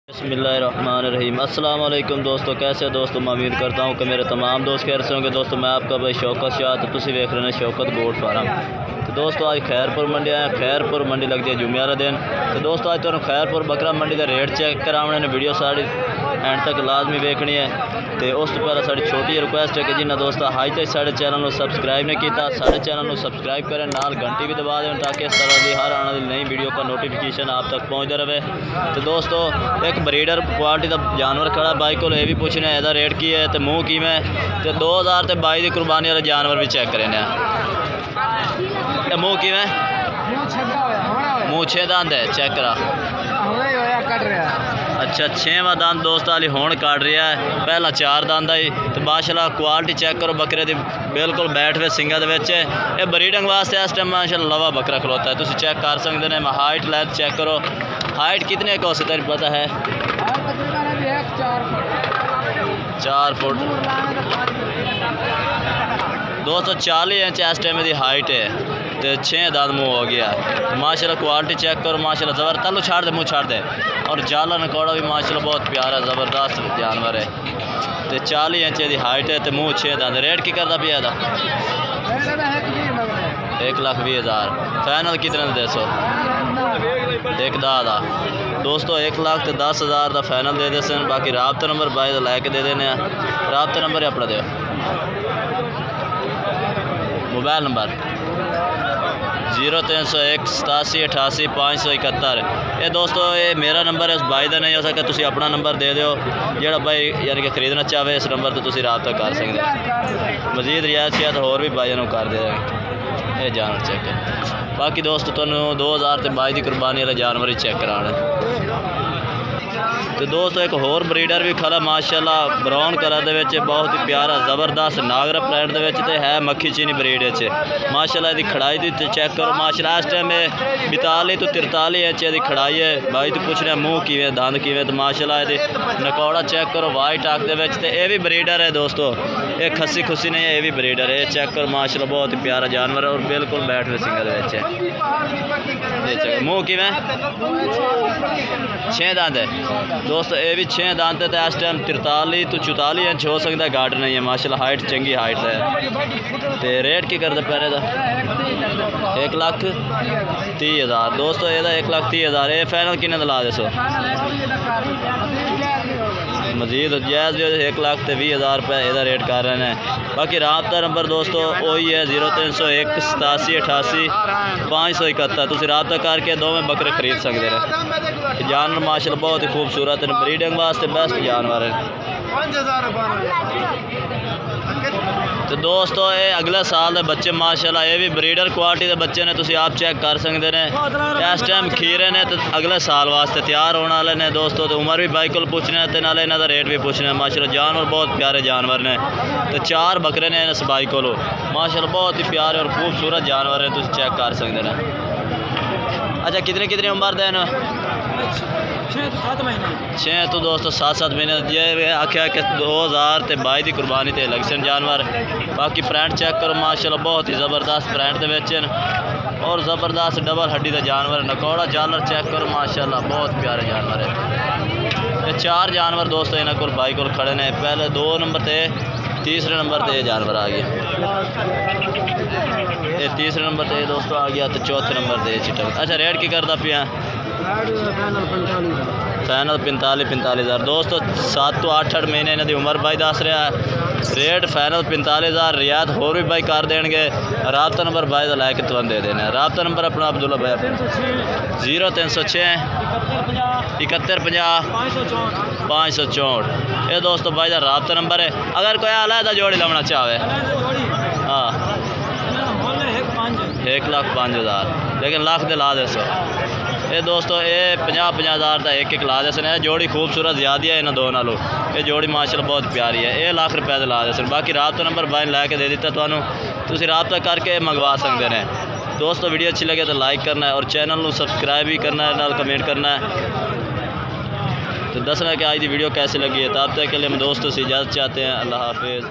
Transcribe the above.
बिस्मिल्लाहिर्रहमानिर्रहीम। अस्सलाम वालेकुम दोस्तों, कैसे हो दोस्तों। मैं उम्मीद करता हूँ कि मेरे तमाम दोस्त कैसे होंगे। दोस्तों मैं आपका भाई शौकत शाह, तो तुम देख रहे हैं शौकत गोट फार्म। तो दोस्तों आज खैरपुर मंडी आए। खैरपुर मंडी लगती है जुम्मे वाले दिन। तो दोस्तों आज तुम खैरपुर बकरा मंडी का रेट चेक कराने ने वीडियो सारी एंड तक लाजमी देखनी है। तो उस तो पहले साड़ी छोटी रिक्वेस्ट है कि जिन्हें दोस्तों अज तक साढ़े चैनल को सबसक्राइब नहीं किया, साढ़े चैनल को सबसक्राइब करें, नाल घंटी भी दबा दें ताकि इस तरह की हर आने वाली नई वीडियो का नोटिफिकेशन आप तक पहुँचता रहे। तो दोस्तों एक ब्रीडर क्वालिटी का जानवर खड़ा बाई को ये भी पूछने इसका रेट की है तो मूँह किमें तो 2022 की कुर्बानी वाले जानवर भी चेक करें। मूँह किमें मूँह 6 दंद है चेक करा। अच्छा 6वां दंद दोस्तों हाली होण काट रहा है, पहला 4 दंद आई। तो माशाल्लाह क्वालिटी चेक करो बकरे की, बिल्कुल बैठ हुए सिंगा ये ब्रीडिंग वास्ते इस टाइम माशाल्लाह लवा बकरा खलोता है। तुम चेक कर सकते हैं। हाइट लेंथ चेक करो, हाइट कितने का हो तेन पता है? 4 फुट 240 इंच इस टाइम की हाइट है। तो 6 दांत मुँह हो गया। माशाल्लाह क्वालिटी चेक करो, माशाल्लाह ज़बर तलू छाड़ दे, मुँह छाड़ दे। और जाला नकौड़ा भी माशाल्लाह बहुत प्यारा ज़बरदस्त जानवर है। तो 40 इंच की हाइट है। तो मुँह 6 दांत। रेट की करता पिया था? 1,20,000। फाइनल कितने दे सो? 1,10,000 दोस्तों 1,10,000 का फाइनल दे दे सन। बाकी राबता नंबर बाई का लैके दे देने। राबता नंबर अपना दो, मोबाइल नंबर 0301 87 88 571। ये दोस्तों ये मेरा नंबर है, उस भाई का नहीं हो सका। तुम अपना नंबर दे दो जोड़ा भाई यानी कि खरीदना चाहे इस नंबर पर तुम रबता कर सकते। मजीद रियायत शायद होर भी भाई कर दे ये जानवर चेक है। बाकी दोस्तों तुहानू 2022 की कुर्बानी वाले जानवर ही चेक कराने। तो दोस्तों एक होर ब्रीडर भी खड़ा माशाल्लाह ब्राउन कलर के बहुत ही प्यारा ज़बरदस्त नागरा प्लेट के है मक्खी चीनी ब्रीड माशाल्लाह की खड़ाई तो चेक करो। माशाल्लाह इस टाइम 42 तो 43 इंच की खड़ाई है। भाई तो पूछने मूँह किवें दंद किवें। तो माशाल्लाह ये नकौड़ा चेक करो वाइट आख के। ये भी ब्रीडर है दोस्तों, ये खस्सी खुस्सी नहीं है, ये भी ब्रीडर है। चेक करो माशाल्लाह बहुत ही प्यारा जानवर है और बिल्कुल बैठ हुए सिंगल मूँह किवें 6 दांत है दोस्तों। ये भी 6 दांत है। तो इस टाइम 43 तो 44 इंच हो सकता है, घाट नहीं है माशाल्लाह। हाइट चंगी हाइट है। तो रेट की करते पैरे का 1,30,000 दोस्तों। ये 1,30,000 ये फाइनल किन्ने ला दे सो? मजीद जायज़ जो 1,20,000 रुपये यदा रेट कर रहे हैं। बाकी राबता नंबर दोस्तों वही है 0301 87 88 571। तुम राबता करके दोवें बकरे खरीद सकते हैं। जानवर माशाल्लाह बहुत ही खूबसूरत है, ब्रीडिंग वास्ते बेस्ट जानवर है। तो दोस्तों ये अगले साल के बच्चे माशाल्लाह ये भी ब्रीडर क्वालिटी के बच्चे ने, तुम आप चेक कर सकते हैं। इस टाइम खीरे ने तो अगले साल वास्ते तैयार होने वाले ने दोस्तों। तो उम्र भी बाई को पूछने तो नाले इन्हों का रेट भी पूछने। माशाल्लाह जानवर बहुत प्यारे जानवर ने। तो 4 बकरे ने इस बाई को माशाल्लाह बहुत ही प्यारे और खूबसूरत जानवर है, तुम चेक कर सकते हैं। अच्छा कितनी उम्र दे ना? 6 तो दोस्तों 7 महीने। ये आख्या कि 2022 की कुर्बानी ते लग्सन जानवर। बाकी प्रिंट चेक करो माशाल्लाह बहुत ही ज़बरदस्त प्रिंट के और ज़बरदस्त डबल हड्डी का जानवर। नकौड़ा जानवर चेक करो माशाल्लाह बहुत प्यारे जानवर है। ये 4 जानवर दोस्तों इन्होंने को बाई को खड़े ने। पहले 2 नंबर पे, तीसरे नंबर पे ये जानवर आ गया। ये तीसरे नंबर पे दोस्तों आ गया। तो चौथे नंबर पे चिटक। अच्छा रेट की करता पिया? फाइनल 45,000 दोस्तों। 7 तो 8 महीने इन्होंने उम्र भाई दस रहा है। Rate final 45,000। रियायत होर भी भाई कर देंगे। राबता नंबर भाई का लैके तुरंत दे देना। राबता नंबर अपना अब्दुल्ला भाई 0306 71 50 564। ये दोस्तों भाई का राबता नंबर है। अगर कोई अलहदा जोड़ी लाना चाहे हाँ 1,05,000 लेकिन लाख दे ला दे सो। ये दोस्तों ये 50,000 का एक ला दे सन। जोड़ी खूबसूरत ज़्यादा है इन्होंने दो नालों। ये जोड़ी माशाल्लाह बहुत प्यारी है। ये लाख रुपये ला दे सन। बाकी राबता नंबर भाई लैके दे दिता तुहानू, तुसीं राबता करके मंगवा सकते हैं दोस्तों। वीडियो अच्छी लगे तो लाइक करना है और चैनल को सब्सक्राइब भी करना है, नाल कमेंट करना है। तो दसना कि आज की वीडियो कैसी लगी है। तब तक के लिए हम दोस्तों से इजाज़त चाहते हैं। अल्लाह हाफिज़।